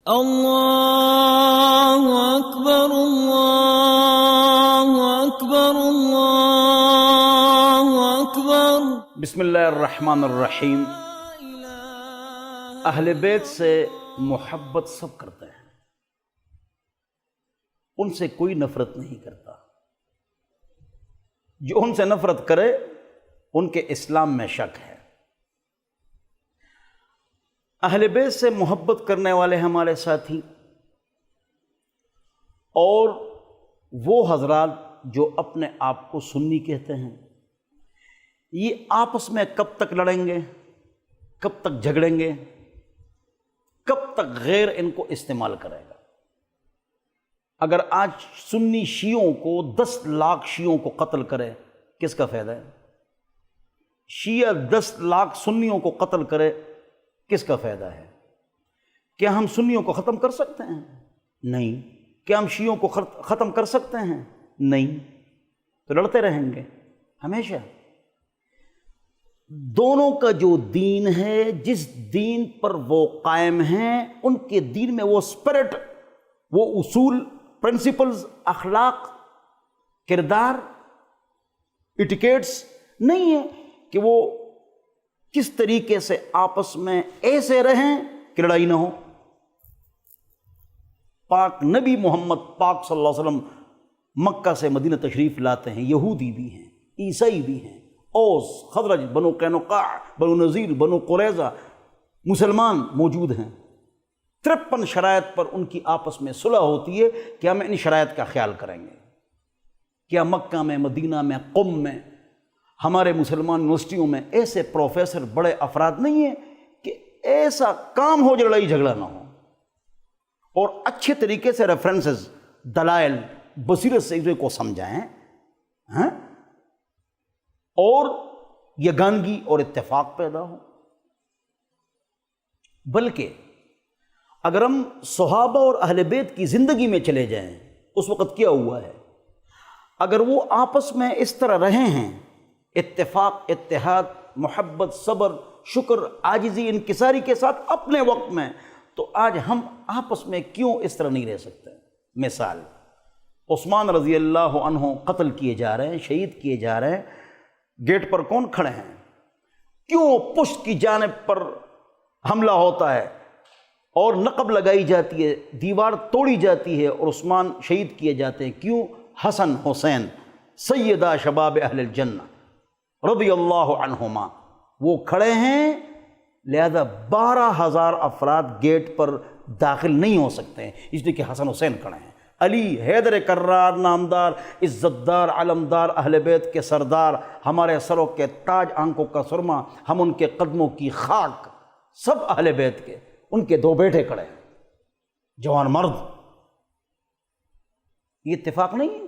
اللہ اکبر اللہ اکبر اللہ اکبر۔ بسم اللہ الرحمن الرحیم۔ اہل بیت سے محبت سب کرتے ہیں، ان سے کوئی نفرت نہیں کرتا۔ جو ان سے نفرت کرے ان کے اسلام میں شک ہے۔ اہل بیت سے محبت کرنے والے ہمارے ساتھی اور وہ حضرات جو اپنے آپ کو سنی کہتے ہیں، یہ آپس میں کب تک لڑیں گے، کب تک جھگڑیں گے، کب تک غیر ان کو استعمال کرے گا؟ اگر آج سنی شیعوں کو 10 لاکھ شیعوں کو قتل کرے، کس کا فائدہ ہے؟ شیعہ 10 لاکھ سنیوں کو قتل کرے، کس کا فائدہ ہے؟ کیا ہم سنیوں کو ختم کر سکتے ہیں؟ نہیں۔ کیا ہم شیعوں کو ختم کر سکتے ہیں؟ نہیں۔ تو لڑتے رہیں گے ہمیشہ۔ دونوں کا جو دین ہے، جس دین پر وہ قائم ہیں، ان کے دین میں وہ اسپرٹ، وہ اصول، پرنسپلز، اخلاق، کردار، ایٹیکیٹس نہیں ہے کہ وہ کس طریقے سے آپس میں ایسے رہیں کہ لڑائی نہ ہو۔ پاک نبی محمد پاک صلی اللہ علیہ وسلم مکہ سے مدینہ تشریف لاتے ہیں، یہودی بھی ہیں، عیسائی بھی ہیں، اوس، خزرج، بنو قینقاع، بنو نذیر، بنو قریظہ، مسلمان موجود ہیں۔ 53 شرائط پر ان کی آپس میں صلح ہوتی ہے کہ ہم ان شرائط کا خیال کریں گے۔ کیا مکہ میں، مدینہ میں، قم میں، ہمارے مسلمان یونیورسٹیوں میں ایسے پروفیسر، بڑے افراد نہیں ہیں کہ ایسا کام ہو جو لڑائی جھگڑا نہ ہو، اور اچھے طریقے سے ریفرنسز، دلائل، بصیرت سے اسے کو سمجھائیں، اور یگانگی اور اتفاق پیدا ہو؟ بلکہ اگر ہم صحابہ اور اہل بیت کی زندگی میں چلے جائیں، اس وقت کیا ہوا ہے؟ اگر وہ آپس میں اس طرح رہے ہیں، اتفاق، اتحاد، محبت، صبر، شکر، عاجزی، انکساری کے ساتھ اپنے وقت میں، تو آج ہم آپس میں کیوں اس طرح نہیں رہ سکتے؟ مثال، عثمان رضی اللہ عنہ قتل کیے جا رہے ہیں، شہید کیے جا رہے ہیں، گیٹ پر کون کھڑے ہیں؟ کیوں پشت کی جانب پر حملہ ہوتا ہے اور نقب لگائی جاتی ہے، دیوار توڑی جاتی ہے اور عثمان شہید کیے جاتے ہیں؟ کیوں؟ حسن حسین سیدہ شباب اہل الجنہ رضی اللہ عنہما وہ کھڑے ہیں، لہذا 12,000 افراد گیٹ پر داخل نہیں ہو سکتے ہیں، اس لیے کہ حسن حسین کھڑے ہیں۔ علی حیدر کرار، نامدار، عزتدار، علمدار، اہل بیت کے سردار، ہمارے سروں کے تاج، آنکھوں کا سرما، ہم ان کے قدموں کی خاک، سب اہل بیت کے، ان کے 2 بیٹے کھڑے ہیں، جوان مرد۔ یہ اتفاق نہیں ہے؟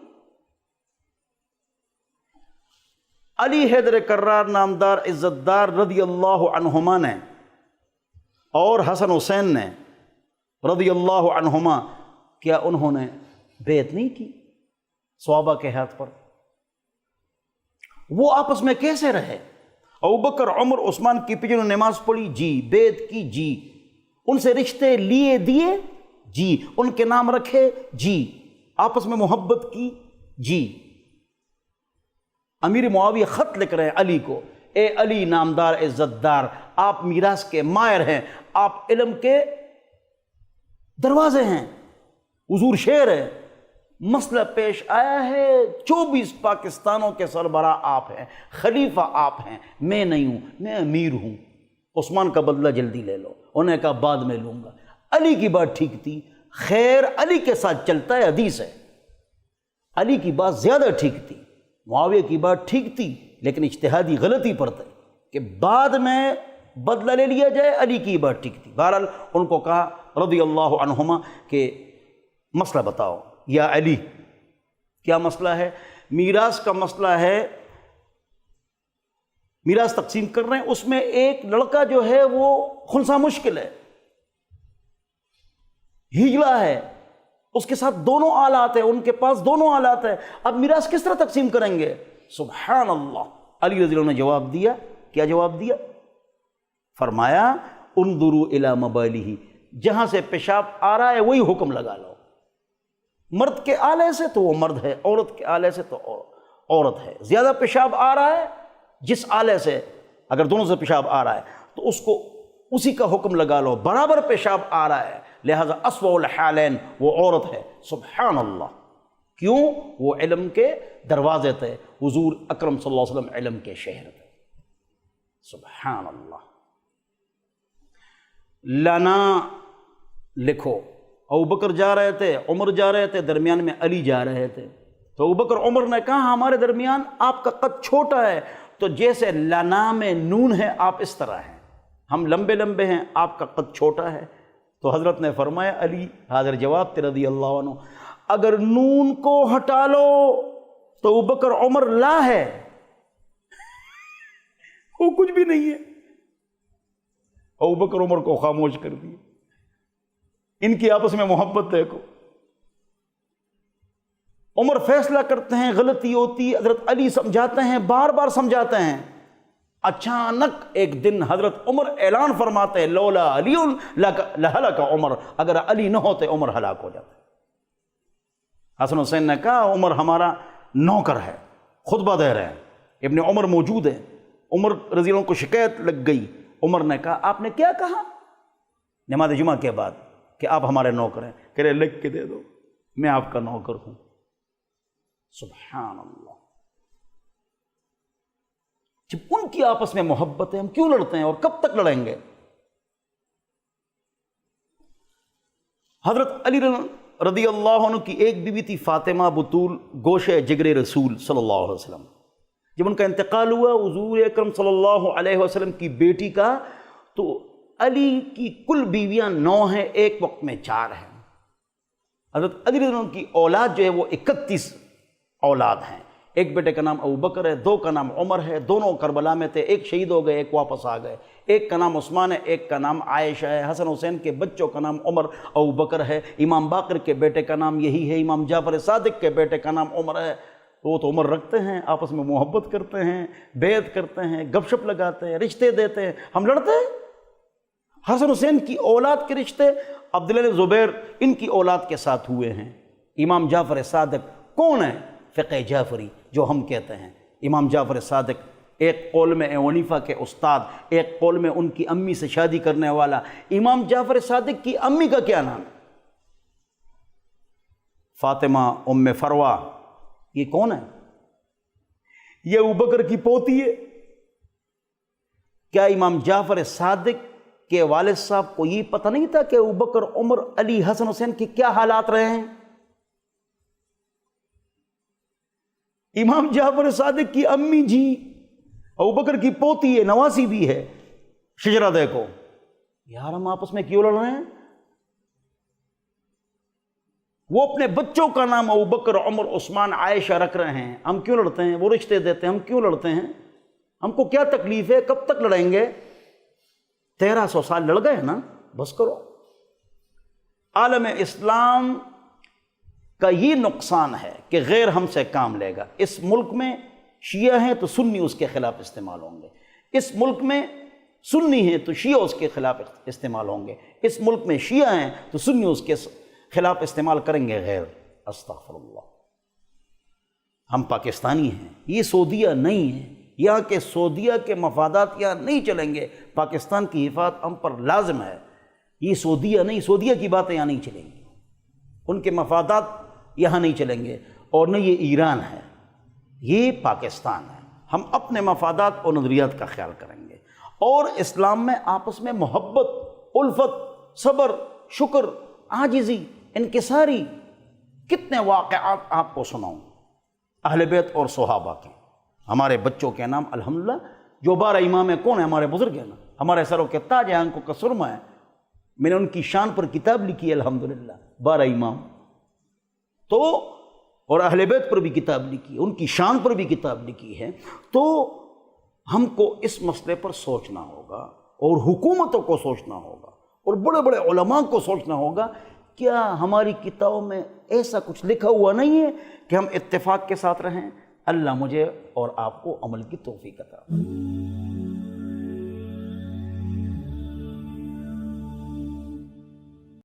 علی حیدر کرار، نامدار، عزتدار رضی اللہ عنہما نے اور حسن حسین نے رضی اللہ عنہما، کیا انہوں نے بیعت نہیں کی صحابہ کے ہاتھ پر؟ وہ آپس میں کیسے رہے؟ ابوبکر، عمر، عثمان کی پیچھے نماز پڑھی؟ جی۔ بیعت کی؟ جی۔ ان سے رشتے لیے دیے؟ جی۔ ان کے نام رکھے؟ جی۔ آپس میں محبت کی؟ جی۔ امیر معاویہ خط لکھ رہے ہیں علی کو، اے علی نامدار عزتدار، آپ میراث کے ماہر ہیں، آپ علم کے دروازے ہیں، حضور شعر ہے، مسئلہ پیش آیا ہے، 24 پاکستانوں کے سربراہ آپ ہیں، خلیفہ آپ ہیں، میں نہیں ہوں، میں امیر ہوں، عثمان کا بدلہ جلدی لے لو۔ انہوں نے کہا بعد میں لوں گا۔ علی کی بات ٹھیک تھی، خیر علی کے ساتھ چلتا ہے، حدیث ہے، علی کی بات زیادہ ٹھیک تھی، معاویہ کی بات ٹھیک تھی، لیکن اجتہادی غلطی پر تھی کہ بعد میں بدلہ لے لیا جائے۔ علی کی بات ٹھیک تھی۔ بہرحال ان کو کہا رضی اللہ عنہما کہ مسئلہ بتاؤ یا علی، کیا مسئلہ ہے؟ میراث کا مسئلہ ہے، میراث تقسیم کر رہے ہیں، اس میں ایک لڑکا جو ہے وہ خنثی مشکل ہے، ہجلا ہے، اس کے ساتھ دونوں آلات ہیں، ان کے پاس دونوں آلات ہیں، اب میراث کس طرح تقسیم کریں گے؟ سبحان اللہ۔ علی رضی اللہ عنہ نے جواب دیا، کیا جواب دیا؟ فرمایا انظروا الی مبالہ، جہاں سے پیشاب آ رہا ہے وہی حکم لگا لو. مرد کے آلے سے تو وہ مرد ہے، عورت کے آلے سے تو عورت ہے. زیادہ پیشاب آ رہا ہے جس آلے سے، اگر دونوں سے پیشاب آ رہا ہے تو اس کو اسی کا حکم لگا لو. برابر پیشاب آ رہا ہے لہذا اسوأ الحالین وہ عورت ہے. سبحان اللہ. کیوں؟ وہ علم کے دروازے تھے، حضور اکرم صلی اللہ علیہ وسلم علم کے شہر تھے. سبحان اللہ. لنا لکھو، ابوبکر جا رہے تھے، عمر جا رہے تھے، درمیان میں علی جا رہے تھے. تو ابوبکر عمر نے کہا ہمارے درمیان آپ کا قد چھوٹا ہے، تو جیسے لنا میں نون ہے آپ اس طرح ہیں، ہم لمبے لمبے ہیں، آپ کا قد چھوٹا ہے. تو حضرت نے فرمایا علی حاضر جواب تیرا رضی اللہ عنہ، اگر نون کو ہٹا لو تو ابوبکر عمر لا ہے، وہ کچھ بھی نہیں ہے. ابوبکر عمر کو خاموش کر دیا. ان کی آپس میں محبت دیکھو. عمر فیصلہ کرتے ہیں، غلطی ہوتی، حضرت علی سمجھاتے ہیں، بار بار سمجھاتے ہیں. اچانک ایک دن حضرت عمر اعلان فرماتے ہیں لولا علی لہلک عمر، اگر علی نہ ہوتے عمر ہلاک ہو جاتے. حسن حسین نے کہا عمر ہمارا نوکر ہے، خطبہ دے رہے ہیں، ابن عمر موجود ہے. عمر رضی اللہ عنہ کو شکایت لگ گئی. عمر نے کہا آپ نے کیا کہا نماز جمعہ کے بعد کہ آپ ہمارے نوکر ہیں؟ کہہ رہے لکھ کے دے دو میں آپ کا نوکر ہوں. سبحان اللہ. جب ان کی آپس میں محبت ہے ہم کیوں لڑتے ہیں اور کب تک لڑیں گے؟ حضرت علی رضی اللہ عنہ کی ایک بیوی تھی فاطمہ بطول گوشہ جگر رسول صلی اللہ علیہ وسلم. جب ان کا انتقال ہوا حضور اکرم صلی اللہ علیہ وسلم کی بیٹی کا، تو علی کی کل بیویاں 9 ہیں، ایک وقت میں 4 ہیں. حضرت علی رضی اللہ عنہ کی اولاد جو ہے وہ 31 اولاد ہیں. ایک بیٹے کا نام ابوبکر ہے، 2 کا نام عمر ہے، دونوں کربلا میں تھے، ایک شہید ہو گئے، ایک واپس آ گئے. ایک کا نام عثمان ہے، ایک کا نام عائشہ ہے. حسن حسین کے بچوں کا نام عمر ابوبکر ہے. امام باقر کے بیٹے کا نام یہی ہے. امام جعفر صادق کے بیٹے کا نام عمر ہے. وہ تو عمر رکھتے ہیں، آپس میں محبت کرتے ہیں، بیعت کرتے ہیں، گپ شپ لگاتے ہیں، رشتے دیتے ہیں. ہم لڑتے ہیں. حسن حسین کی اولاد کے رشتے عبداللہ زبیر ان کی اولاد کے ساتھ ہوئے ہیں. امام جعفر صادق کون ہے؟ فقہ جعفری جو ہم کہتے ہیں. امام جعفر صادق ایک قول میں ابو حنیفہ کے استاد، ایک قول میں ان کی امی سے شادی کرنے والا. امام جعفر صادق کی امی کا کیا نام ہے؟ فاطمہ ام فروہ. یہ کون ہے؟ یہ ابوبکر کی پوتی ہے. کیا امام جعفر صادق کے والد صاحب کو یہ پتہ نہیں تھا کہ ابوبکر عمر علی حسن حسین کی کیا حالات رہے ہیں؟ امام جعفر صادق کی امی جی ابوبکر کی پوتی ہے، نواسی بھی ہے. شجرہ دیکھو. یار ہم آپس میں کیوں لڑ رہے ہیں؟ وہ اپنے بچوں کا نام ابوبکر عمر عثمان عائشہ رکھ رہے ہیں، ہم کیوں لڑتے ہیں؟ وہ رشتے دیتے ہیں، ہم کیوں لڑتے ہیں؟ ہم کو کیا تکلیف ہے؟ کب تک لڑیں گے؟ 1300 سال لڑ گئے نا، بس کرو. عالم اسلام کا یہ نقصان ہے کہ غیر ہم سے کام لے گا. اس ملک میں شیعہ ہیں تو سنی اس کے خلاف استعمال ہوں گے. اس ملک میں سنی ہیں تو شیعہ اس کے خلاف استعمال ہوں گے. اس ملک میں شیعہ ہیں تو سنی اس کے خلاف استعمال کریں گے. غیر. استغفر اللہ. ہم پاکستانی ہیں، یہ سعودیہ نہیں ہے. یہاں کے سعودیہ کے مفادات یہاں نہیں چلیں گے. پاکستان کی حفاظت ہم پر لازم ہے. یہ سعودیہ نہیں، سعودیہ کی باتیں یہاں نہیں چلیں گی. ان کے مفادات یہاں نہیں چلیں گے. اور نہ یہ ایران ہے، یہ پاکستان ہے. ہم اپنے مفادات اور نظریات کا خیال کریں گے. اور اسلام میں آپس میں محبت، الفت، صبر، شکر، عاجزی، انکساری، کتنے واقعات آپ کو سناؤں اہل بیت اور صحابہ کے. ہمارے بچوں کے نام الحمدللہ جو 12 امام ہیں کون ہیں؟ ہمارے بزرگ ہیں نا، ہمارے سروں کے تاج ہیں، آنکھوں کا سرما ہے. میں نے ان کی شان پر کتاب لکھی ہے الحمدللہ. 12 امام تو، اور اہل بیت پر بھی کتاب لکھی ہے، ان کی شان پر بھی کتاب لکھی ہے. تو ہم کو اس مسئلے پر سوچنا ہوگا، اور حکومتوں کو سوچنا ہوگا، اور بڑے بڑے علماء کو سوچنا ہوگا. کیا ہماری کتابوں میں ایسا کچھ لکھا ہوا نہیں ہے کہ ہم اتفاق کے ساتھ رہیں؟ اللہ مجھے اور آپ کو عمل کی توفیق عطا.